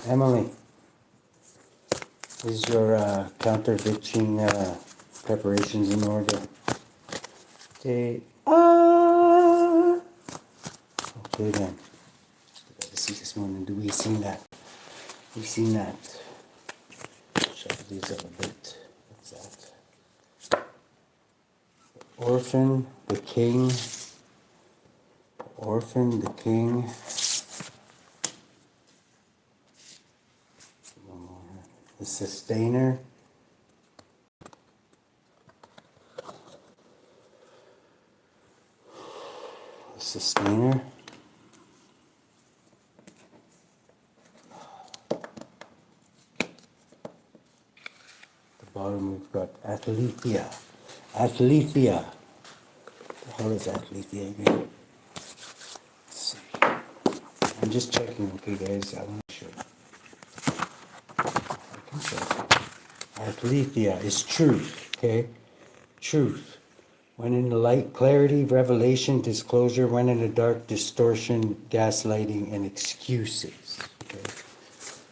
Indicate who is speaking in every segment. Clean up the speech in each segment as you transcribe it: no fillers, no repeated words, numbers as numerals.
Speaker 1: Emily, is your counter-vvitching preparations in order? Okay. Okay then. Got to see this morning. Do we seen that? We seen that. Shuffle these up a bit. What's that? Orphan, the king. Orphan, the king. The sustainer. The sustainer. The bottom we've got ALETHEIA. ALETHEIA. The hell is ALETHEIA again? Let's see. I'm just checking, okay guys, I want to show you. ALETHEIA is truth, okay? Truth. When in the light, clarity, revelation, disclosure. When in the dark, distortion, gaslighting, and excuses. Okay?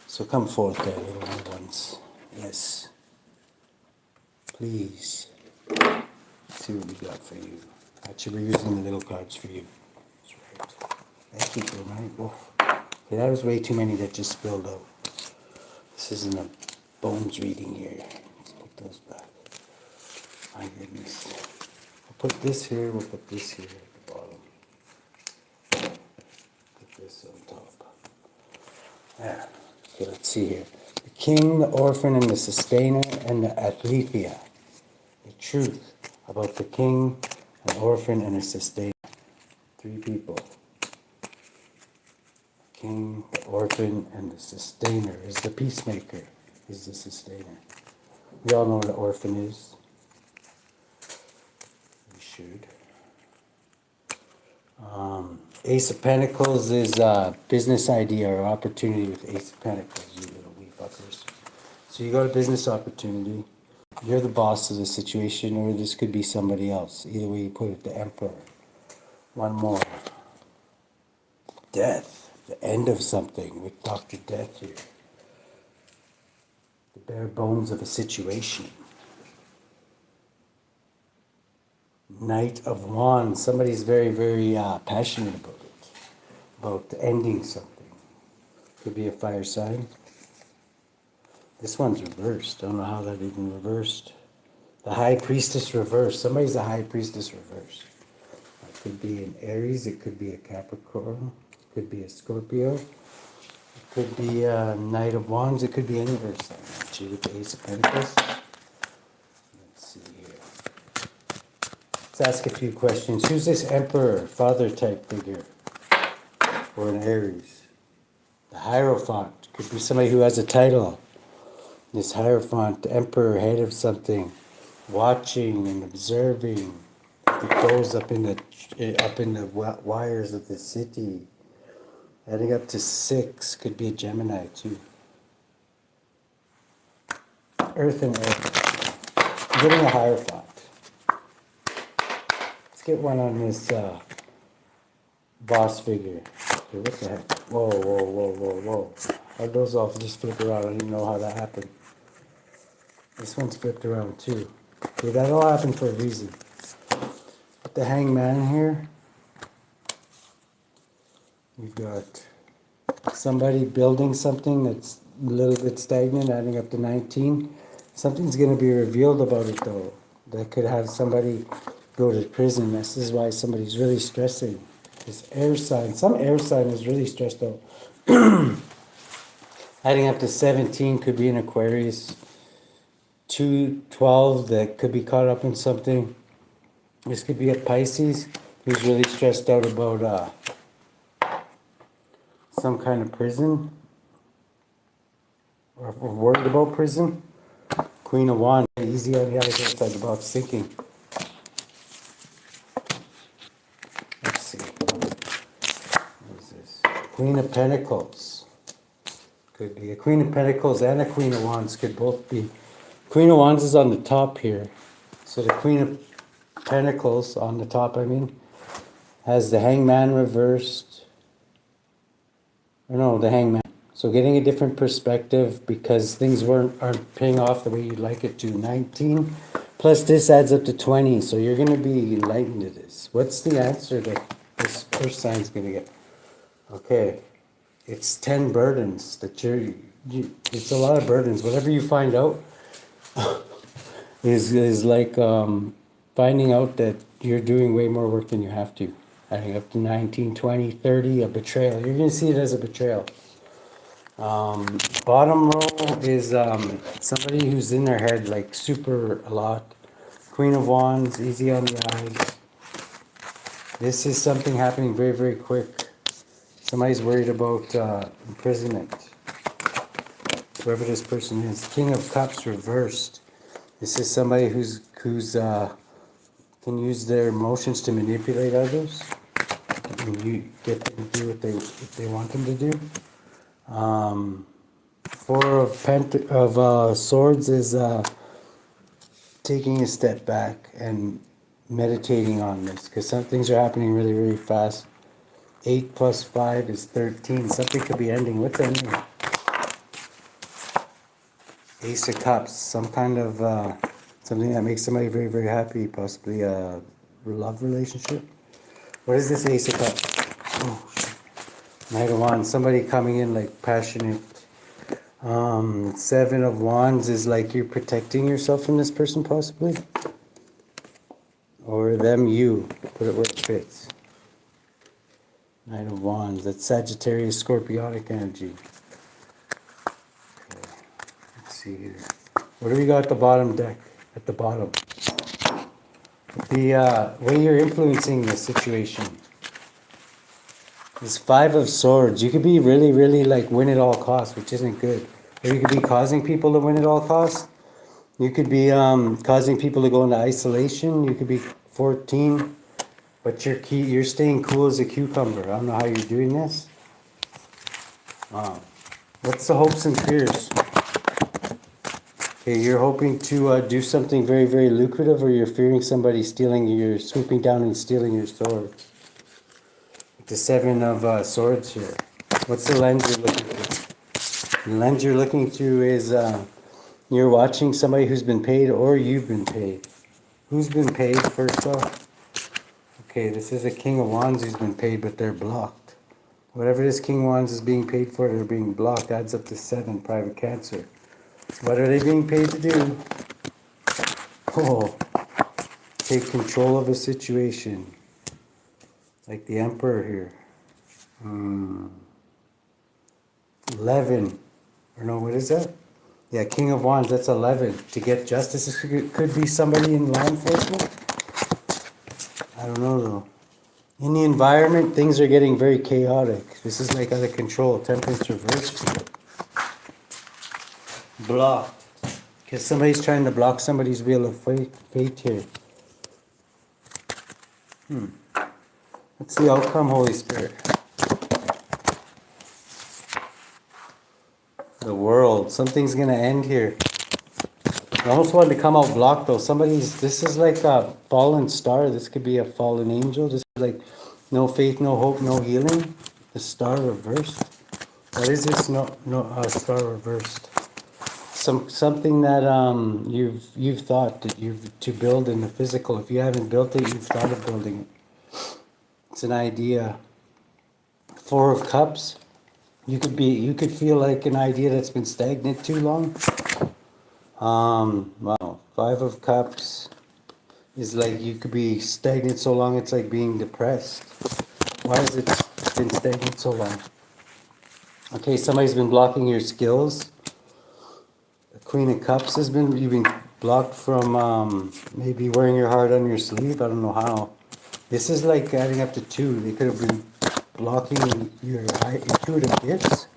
Speaker 1: So come forth there, little ones. Yes. Please. See what we got for you. Actually, we're using the little cards for you. That's right. Thank you for reminding me. Okay, that was way too many that just spilled out. This isn't a bones reading here. Let's put those back. My goodness. We'll put this here, we'll put this here at the bottom. Put this on top. Yeah. Okay, let's see here. The king, the orphan, and the sustainer, and the ALETHEIA. The truth about the king, an orphan, and a sustainer. Three people. King, the orphan, and the sustainer is the peacemaker, is the sustainer. We all know what an orphan is. We should. Ace of Pentacles is a business idea or opportunity with Ace of Pentacles, you little wee fuckers. So you got a business opportunity. You're the boss of the situation, or this could be somebody else. Either way you put it, the Emperor. One more. Death. The end of something with Dr. Death here. The bare bones of a situation. Knight of Wands. Somebody's very, very passionate about it. About ending something. Could be a fire sign. This one's reversed. Don't know how that even reversed. The High Priestess reversed. Somebody's a High Priestess reversed. It could be an Aries. It could be a Capricorn. Could be a Scorpio. It could be a Knight of Wands. It could be any verse. Actually, with the Ace of Pentacles. Let's see here. Let's ask a few questions. Who's this Emperor, father type figure? Or an Aries? The Hierophant. Could be somebody who has a title. This Hierophant, the Emperor, head of something. Watching and observing. It goes up in the wires of the city. Adding up to 6, could be a Gemini too. Earth and Earth. I'm getting a Hierophant. Let's get one on this boss figure. Okay, what the heck? Whoa, whoa, whoa, whoa, whoa. How'd those all just flip around? I don't even know how that happened. This one's flipped around too. Okay, that all happened for a reason. Put the Hangman here. We've got somebody building something that's a little bit stagnant, adding up to 19. Something's going to be revealed about it, though. That could have somebody go to prison. This is why somebody's really stressing. This air sign. Some air sign is really stressed out. Adding up to 17 could be an Aquarius. 212 that could be caught up in something. This could be a Pisces who's really stressed out about some kind of prison, or worried about prison. Queen of Wands, easy on the other side about sinking. Let's see. What is this? Queen of Pentacles. Could be a Queen of Pentacles and a Queen of Wands. Could both be. Queen of Wands is on the top here. So the Queen of Pentacles on the top, has the Hangman reversed. Or no, the Hangman. So getting a different perspective because things aren't paying off the way you'd like it to. 19 plus this adds up to 20, so you're going to be enlightened to this. What's the answer that this first sign's going to get? Okay, it's 10 burdens that it's a lot of burdens. Whatever you find out is like finding out that you're doing way more work than you have to. Adding up to 19, 20, 30, a betrayal. You're going to see it as a betrayal. Bottom row is somebody who's in their head like super a lot. Queen of Wands, easy on the eyes. This is something happening very, very quick. Somebody's worried about imprisonment. Whoever this person is. King of Cups reversed. This is somebody who's can use their emotions to manipulate others. And you get them to do what they want them to do. Four of Swords is taking a step back and meditating on this because some things are happening really, really fast. 8 plus 5 is 13. Something could be ending. What's ending? Ace of Cups. Some kind of something that makes somebody very, very happy. Possibly a love relationship. What is this Ace of Cups? Oh, Knight of Wands. Somebody coming in like passionate. 7 of Wands is like you're protecting yourself from this person possibly. Or them, you. Put it where it fits. Knight of Wands. That's Sagittarius, Scorpionic energy. Okay. Let's see here. What do we got at the bottom deck? At the bottom. The way you're influencing the situation. This 5 of Swords. You could be really, really like win at all costs, which isn't good. Or you could be causing people to win at all costs. You could be causing people to go into isolation. You could be 14. But you're staying cool as a cucumber. I don't know how you're doing this. Wow. What's the hopes and fears? Okay, you're hoping to do something very, very lucrative, or you're fearing somebody swooping down and stealing your sword. The 7 of Swords here. What's the lens you're looking through? The lens you're looking through is you're watching somebody who's been paid or you've been paid. Who's been paid first off? Okay, this is a King of Wands who's been paid, but they're blocked. Whatever this King of Wands is being paid for, they're being blocked. Adds up to 7, private Cancer. What are they being paid to do? Oh, take control of a situation. Like the Emperor here. 11. Or no, what is that? Yeah, King of Wands, that's 11. To get justice, this could be somebody in law enforcement. I don't know though. In the environment, things are getting very chaotic. This is like out of control. Temperance reversed. Blocked. Because somebody's trying to block somebody's wheel of fate here. What's the outcome, Holy Spirit? The World. Something's going to end here. I almost wanted to come out blocked though. This is like a fallen star. This could be a fallen angel. This is like no faith, no hope, no healing. The star reversed. What is this? Star reversed. Something that you've thought that to build in the physical. If you haven't built it, you've thought of building it. It's an idea. 4 of Cups. You could feel like an idea that's been stagnant too long. Wow. 5 of Cups is like you could be stagnant so long it's like being depressed. Why has it been stagnant so long? Okay, somebody's been blocking your skills. The Queen of Cups you've been blocked from maybe wearing your heart on your sleeve. I don't know how. This is like adding up to 2. They could have been blocking your intuitive gifts.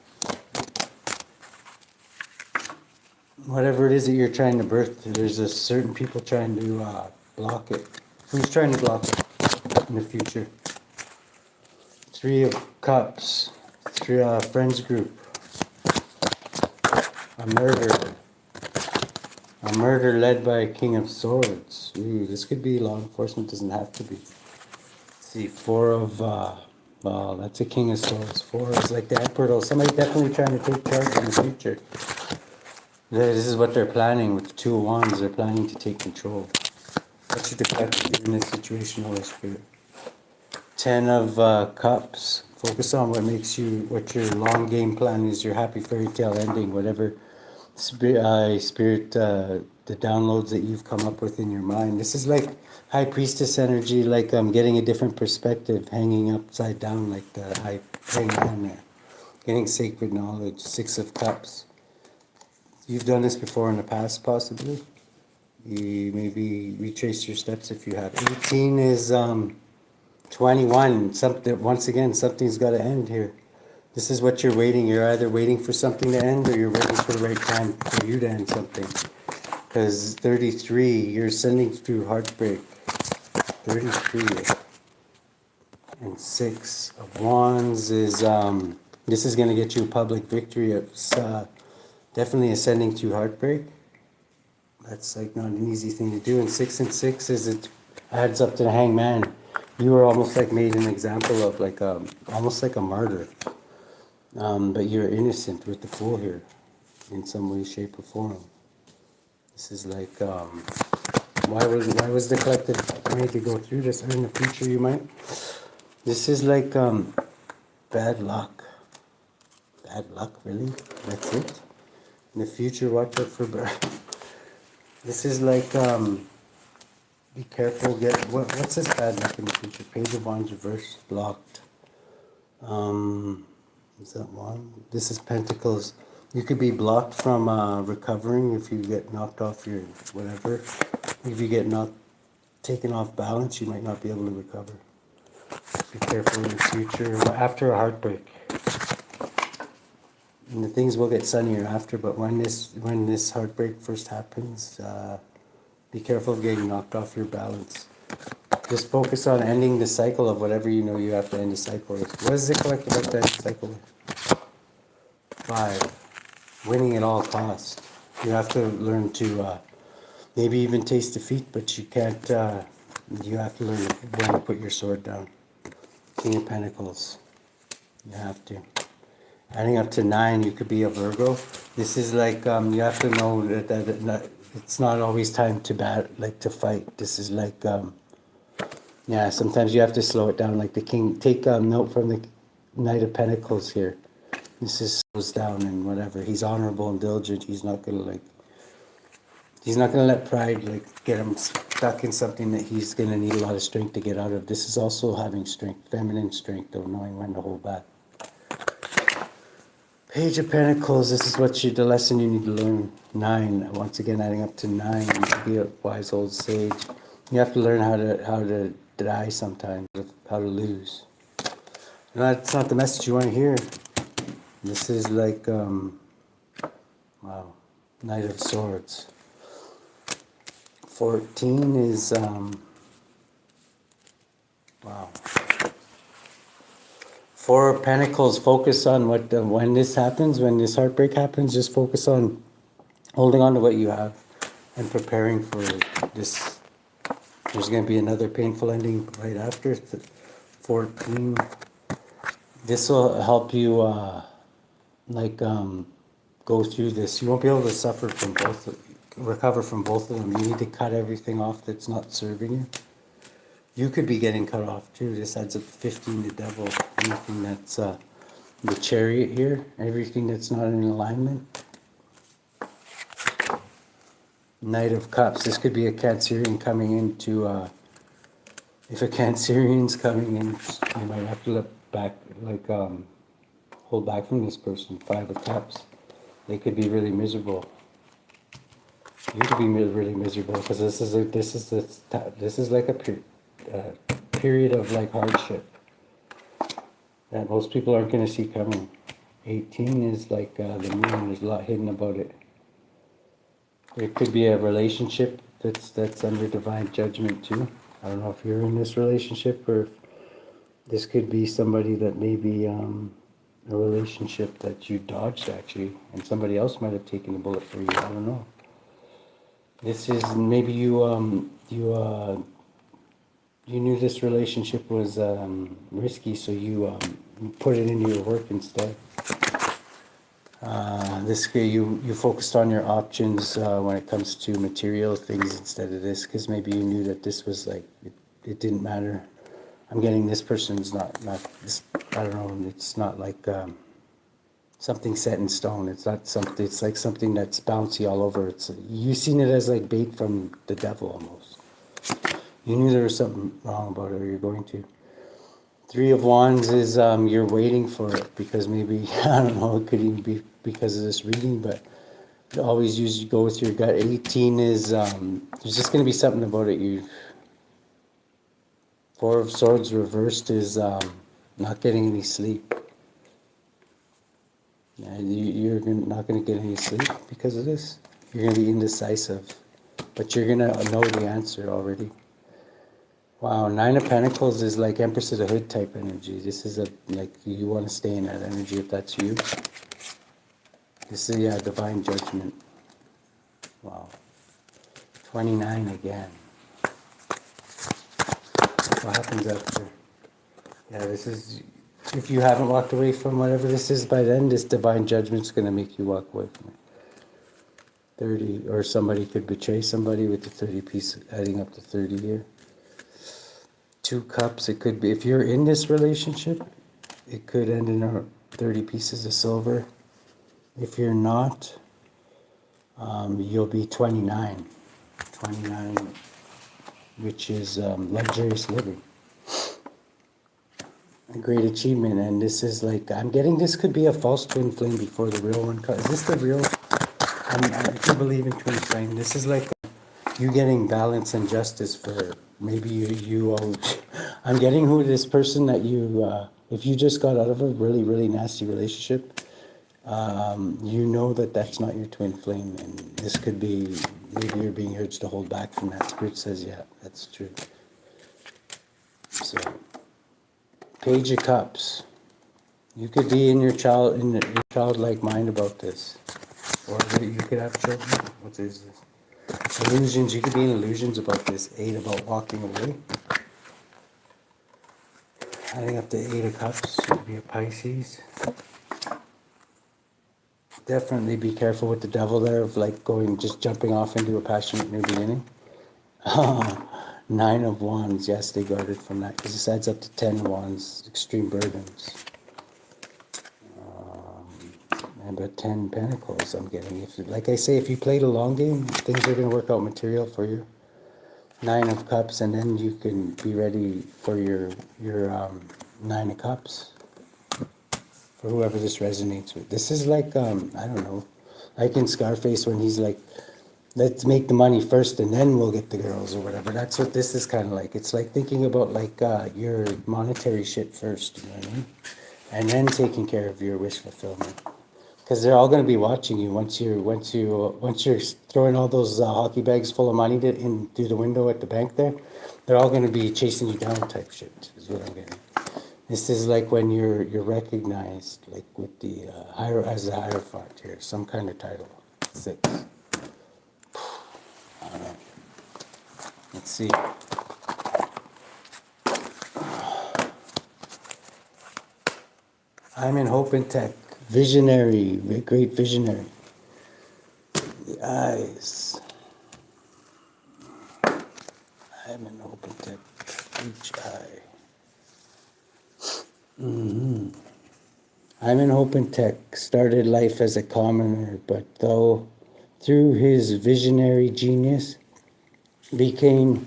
Speaker 1: Whatever it is that you're trying to birth, there's a certain people trying to block it. Who's trying to block it in the future? 3 of Cups. Friends group. A murder. A murder led by a King of Swords. Ooh, this could be law enforcement, doesn't have to be. Let's see, 4 of Oh, that's a King of Swords. 4 is like the Emperor. Somebody definitely trying to take charge in the future. This is what they're planning with the 2 of Wands. They're planning to take control. What should the collective do in this situation, Holy Spirit? 10 of Cups. Focus on what makes you, what your long game plan is, your happy fairy tale ending, whatever spirit, the downloads that you've come up with in your mind. This is like High Priestess energy, like getting a different perspective, hanging upside down like the high man there. Getting sacred knowledge. 6 of Cups. You've done this before in the past, possibly. You maybe retrace your steps if you have. 18 is 21. Something, once again, something's got to end here. This is what you're waiting. You're either waiting for something to end or you're waiting for the right time for you to end something. Because 33, you're sending through heartbreak. 33. And 6 of Wands is, this is going to get you a public victory. It's definitely ascending through heartbreak. That's like not an easy thing to do. And 6 and 6 is, it adds up to the Hangman. You were almost like made an example of, like almost like a martyr. But you're innocent with the Fool here in some way, shape, or form. This is like, why was the collective made to go through this? Or in the future you might. This is like bad luck. Bad luck, really? That's it? In the future, watch out for birth. This is like, be careful, what's this bad luck in the future? Page of Wands reverse, blocked. Is that one? This is Pentacles. You could be blocked from recovering if you get knocked off your whatever. If you get taken off balance, you might not be able to recover. Be careful in the future. After a heartbreak. And the things will get sunnier after, but when this heartbreak first happens, be careful of getting knocked off your balance. Just focus on ending the cycle of whatever you know you have to end the cycle with. What is the collective like that cycle with? 5. Winning at all costs. You have to learn to maybe even taste defeat, but you can't, you have to learn when to put your sword down. King of Pentacles. You have to. Adding up to 9, you could be a Virgo. This is like, you have to know that it's not always time to fight. This is like, yeah, sometimes you have to slow it down. Like the King, take a note from the Knight of Pentacles here. This is slows down and whatever. He's honorable and diligent. He's not gonna let pride get him stuck in something that he's gonna need a lot of strength to get out of. This is also having strength, feminine strength, though, knowing when to hold back. Page of Pentacles. This is the lesson you need to learn. 9. Once again, adding up to 9. Be a wise old sage. You have to learn how to die sometimes, how to lose. And that's not the message you want to hear. This is like, wow, Knight of Swords. 14 is, wow. 4 of Pentacles. Focus on when this happens, when this heartbreak happens, just focus on holding on to what you have and preparing for this. There's going to be another painful ending right after. 14. This will help you, go through this. You won't be able to recover from both of them. You need to cut everything off that's not serving you. You could be getting cut off too. This adds up to 15, the Devil. Anything that's the Chariot here. Everything that's not in alignment. Knight of Cups. This could be a Cancerian coming into, if a Cancerian's coming in, you might have to look back, hold back from this person. 5 of Cups. They could be really miserable. You could be really miserable because this is like a period of hardship that most people aren't going to see coming. 18 is like the Moon. There's a lot hidden about it. There could be a relationship that's under divine judgment too. I don't know if you're in this relationship or if this could be somebody that maybe a relationship that you dodged actually, and somebody else might have taken a bullet for you. I don't know. This is maybe you you knew this relationship was risky, so you put it into your work instead. This you focused on your options when it comes to material things instead of this, because maybe you knew that this was like it didn't matter. I'm getting this person's not this. I don't know. It's not like something set in stone. It's not something. It's like something that's bouncy all over. It's you seen it as like bait from the devil almost. You knew there was something wrong about it, or you're going to. Three of Wands is you're waiting for it because maybe, I don't know, it could even be because of this reading, but always go with your gut. 18 is, there's just going to be something about it. Four of Swords reversed is not getting any sleep. You're not going to get any sleep because of this. You're going to be indecisive, but you're going to know the answer already. Wow, Nine of Pentacles is like Empress of the Hood type energy. This is like you want to stay in that energy if that's you. This is, yeah, Divine Judgment. Wow. 29 again. What happens after? Yeah, this is, if you haven't walked away from whatever this is by then, this Divine Judgment's going to make you walk away from it. 30, or somebody could betray somebody with the 30 piece, adding up to 30 here. 2 cups, it could be, if you're in this relationship, it could end in 30 pieces of silver. If you're not, you'll be 29. 29, which is luxurious living. A great achievement, and this is like, I'm getting, this could be a false twin flame before the real one comes. Is this the real? I do believe in twin flame. This is like you getting balance and justice for maybe you I'm getting who this person that you if you just got out of a really, really nasty relationship, you know that that's not your twin flame, and this could be, maybe you're being urged to hold back from that. Spirit says, yeah, that's true. So, Page of Cups. You could be in your childlike mind about this, or you could have children. What is this? Illusions. You could be in illusions about this. 8 about walking away. Adding up to 8 of Cups. You could be a Pisces. Definitely be careful with the devil there of like just jumping off into a passionate new beginning. 9 of Wands. Yes, stay guarded from that because this adds up to 10 Wands. Extreme burdens. But 10 Pentacles I'm getting. If, like I say, if you played a long game, things are going to work out material for you. 9 of Cups, and then you can be ready for your 9 of Cups. For whoever this resonates with. This is like, I don't know, like in Scarface when he's like, let's make the money first and then we'll get the girls or whatever. That's what this is kind of like. It's like thinking about like your monetary shit first, you know what I mean? And then taking care of your wish fulfillment. Because they're all going to be watching you once you're throwing all those hockey bags full of money in through the window at the bank there. They're all going to be chasing you down type shit is what I'm getting. This is like when you're recognized, like with the as a Hierophant here, some kind of title. 6. I don't know. Let's see. I'm in Hope and Tech. Visionary, great visionary. The eyes. I'm in Hope and Tech. Each eye. I'm in Hope and Tech. Started life as a commoner, but through his visionary genius, became,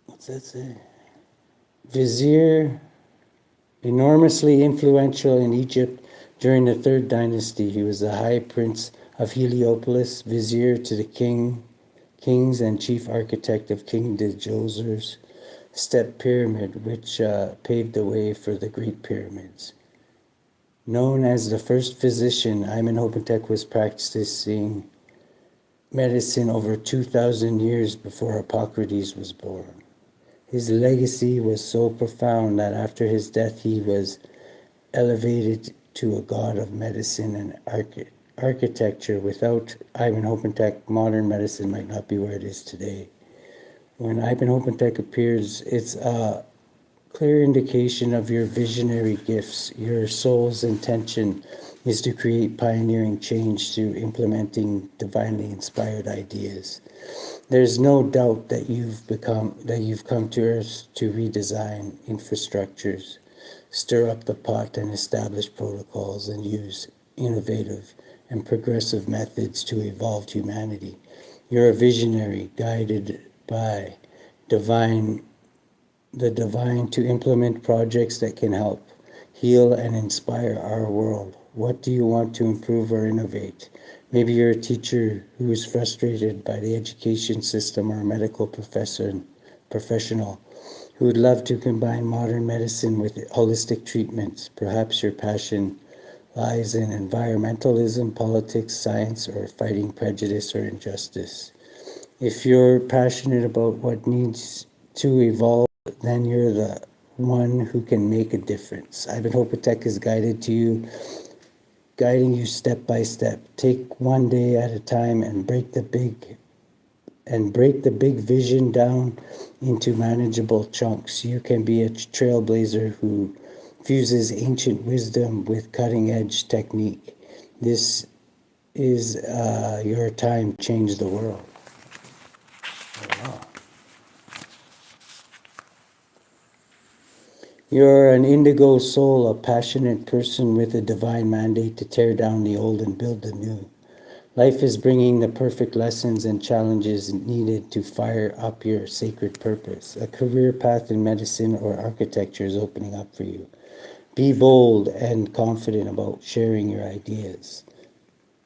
Speaker 1: what's that say? Vizier, enormously influential in Egypt during the 3rd dynasty. He was the High Prince of Heliopolis, Vizier to the kings and chief architect of King Djoser's Step Pyramid, which paved the way for the Great Pyramids. Known as the first physician, Amenhotep was practicing medicine over 2,000 years before Hippocrates was born. His legacy was so profound that after his death he was elevated to a god of medicine and architecture. Without Amenhotep, modern medicine might not be where it is today. When Ivan OpenTech appears, it's a clear indication of your visionary gifts. Your soul's intention is to create pioneering change through implementing divinely inspired ideas. There's no doubt that you've come to Earth to redesign infrastructures, stir up the pot and establish protocols, and use innovative and progressive methods to evolve humanity. You're a visionary guided by divine the divine to implement projects that can help heal and inspire our world. What do you want to improve or innovate? Maybe you're a teacher who is frustrated by the education system, or a medical professional who would love to combine modern medicine with holistic treatments. Perhaps your passion lies in environmentalism, politics, science, or fighting prejudice or injustice. If you're passionate about what needs to evolve, then you're the one who can make a difference. Ivan Hopatek is guiding you step by step. Take one day at a time and break the big vision down into manageable chunks. You can be a trailblazer who fuses ancient wisdom with cutting-edge technique. This is your time to change the world. Wow. You're an indigo soul, a passionate person with a divine mandate to tear down the old and build the new. Life is bringing the perfect lessons and challenges needed to fire up your sacred purpose. A career path in medicine or architecture is opening up for you. Be bold and confident about sharing your ideas.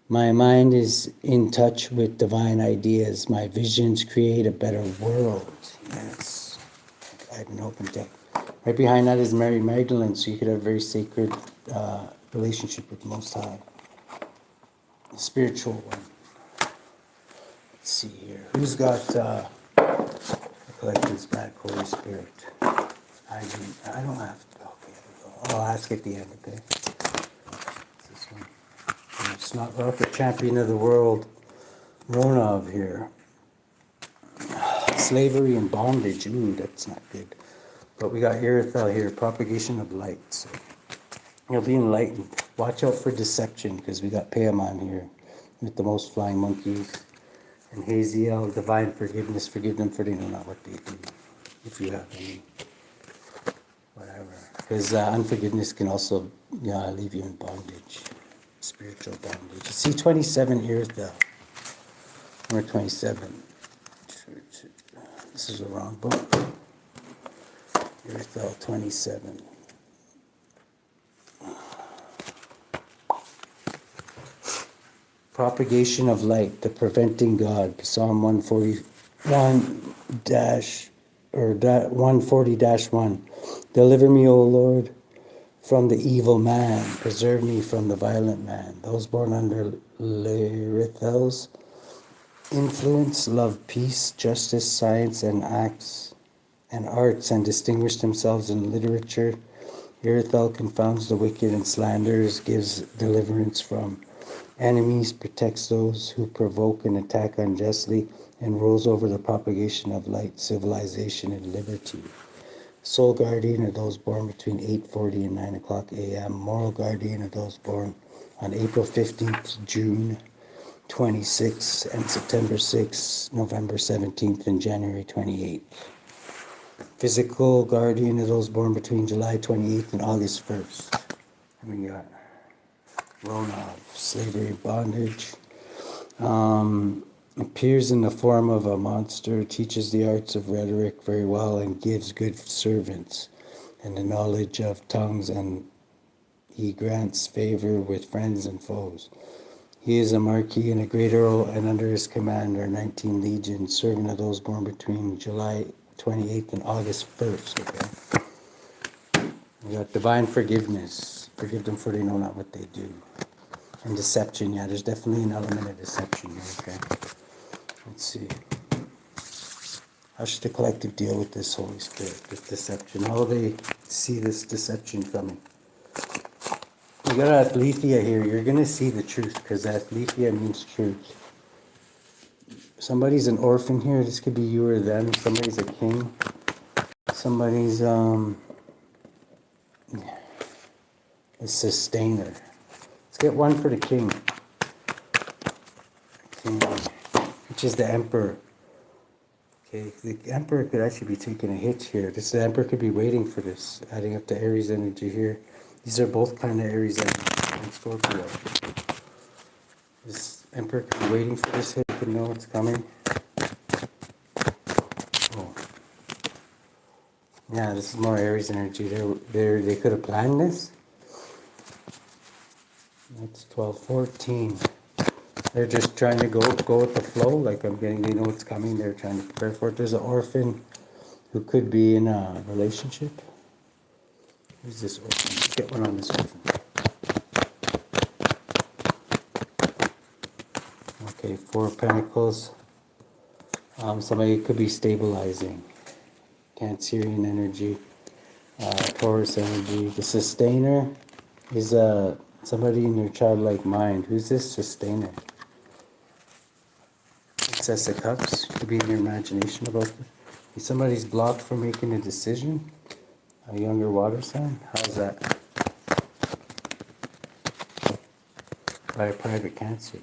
Speaker 1: My mind is in touch with divine ideas. My visions create a better world. Yes, I have an open deck. Right behind that is Mary Magdalene, so you could have a very sacred relationship with the Most High. The spiritual one. Let's see here. Who's got the collections back, Holy Spirit? I don't have to. Okay, there we go. I'll ask at the end, okay? This one. It's not Rocket Champion of the World, RONOVE here. Slavery and bondage. Ooh, that's not good. But we got IERATHEL here, propagation of light. So you'll be enlightened. Watch out for deception, because we got Paimon here with the most flying monkeys. And Haziel, divine forgiveness. Forgive them, for they know not what they do. If you have any, whatever. Because unforgiveness can also leave you in bondage, spiritual bondage. See 27 IERATHEL. Number 27. This is the wrong book. IERATHEL 27. Propagation of light, the preventing God. Psalm 140-1. Deliver me, O Lord, from the evil man. Preserve me from the violent man. Those born under IERATHEL's influence love peace, justice, science, and arts, and distinguish themselves in literature. IERATHEL confounds the wicked and slanders, gives deliverance from enemies, protects those who provoke and attack unjustly, and rules over the propagation of light, civilization, and liberty. Soul guardian of those born between 8:40 and 9 o'clock a.m. Moral guardian of those born on April 15th, June 26th, and September 6th, November 17th, and January 28th. Physical guardian of those born between July 28th and August 1st. And we got RONOVE, slavery, bondage. Appears in the form of a monster, teaches the arts of rhetoric very well, and gives good servants and the knowledge of tongues, and he grants favor with friends and foes. He is a marquis and a great earl, and under his command are 19 legions, servant of those born between July 28th and August 1st. Okay. We got divine forgiveness. Forgive them, for they know not what they do. And deception. Yeah, there's definitely an element of deception here. Okay. Let's see. How should the collective deal with this, Holy Spirit, this deception? How will they see this deception coming? You got ALETHEIA here. You're going to see the truth, because ALETHEIA means truth. Somebody's an orphan here. This could be you or them. Somebody's a king. Somebody's a sustainer. Let's get one for the king. King, which is the emperor. Okay, the emperor could actually be taking a hit here. The emperor could be waiting for this, adding up the Aries energy here. These are both kind of Aries energy and Scorpio. This emperor could be waiting for this hit. He could know it's coming. Oh, yeah, this is more Aries energy. They could have planned this. That's 12, 14. They're just trying to go with the flow, like I'm getting, they know what's coming, they're trying to prepare for it. There's an orphan who could be in a relationship. Who's this orphan? Let's get one on this orphan. Okay, 4 of Pentacles. Somebody could be stabilizing. Cancerian energy. Taurus energy. The sustainer is somebody in your childlike mind. Who's this sustainer? Excess of Cups, could be in your imagination about this. Somebody's blocked from making a decision. A younger water sign. How's that? By a private Cancer.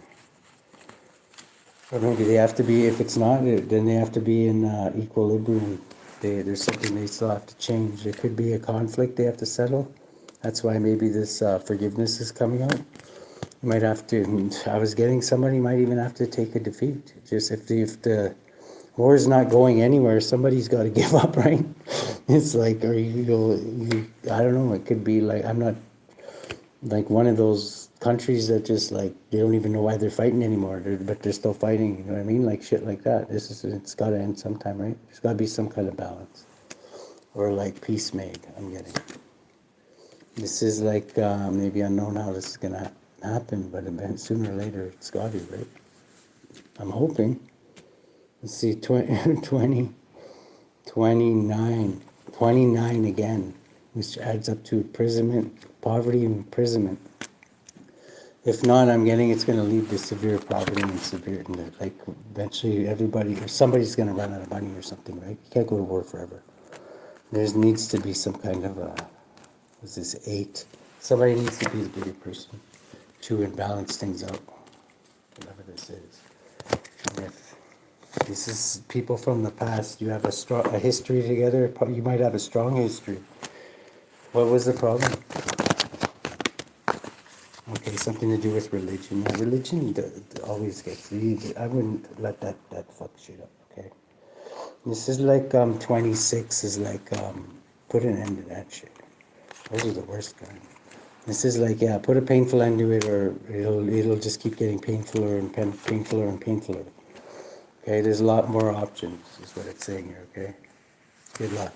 Speaker 1: Or maybe they have to be, if it's not, then they have to be in equilibrium. There's something they still have to change. There could be a conflict they have to settle. That's why maybe this forgiveness is coming out. You might have to, I was getting somebody might even have to take a defeat. Just if the war is not going anywhere, somebody's got to give up, right? It's like, or I don't know, it could be like, I'm not, like one of those countries that just like, they don't even know why they're fighting anymore, but they're still fighting, you know what I mean? Like shit like that. It's got to end sometime, right? There's got to be some kind of balance. Or like peace made, I'm getting. This is like, maybe unknown how this is going to happen, but sooner or later it's got to, right? I'm hoping. Let's see, 29 again, which adds up to imprisonment, poverty and imprisonment. If not, I'm getting it's going to lead to severe poverty and severe, like eventually everybody, or somebody's going to run out of money or something, right? You can't go to war forever. There needs to be some kind of what's this, 8? Somebody needs to be the bigger person to balance things out, whatever this is. And if this is people from the past, you have a history together, you might have a strong history. What was the problem? Okay, something to do with religion. Yeah, religion always gets, I wouldn't let that fuck shit up, okay? This is like, 26 is like, put an end to that shit. Those are the worst kind. This is like, yeah, put a painful end to it, or it'll just keep getting painfuler and painfuler and painfuler. Okay, there's a lot more options, is what it's saying here, okay? Good luck.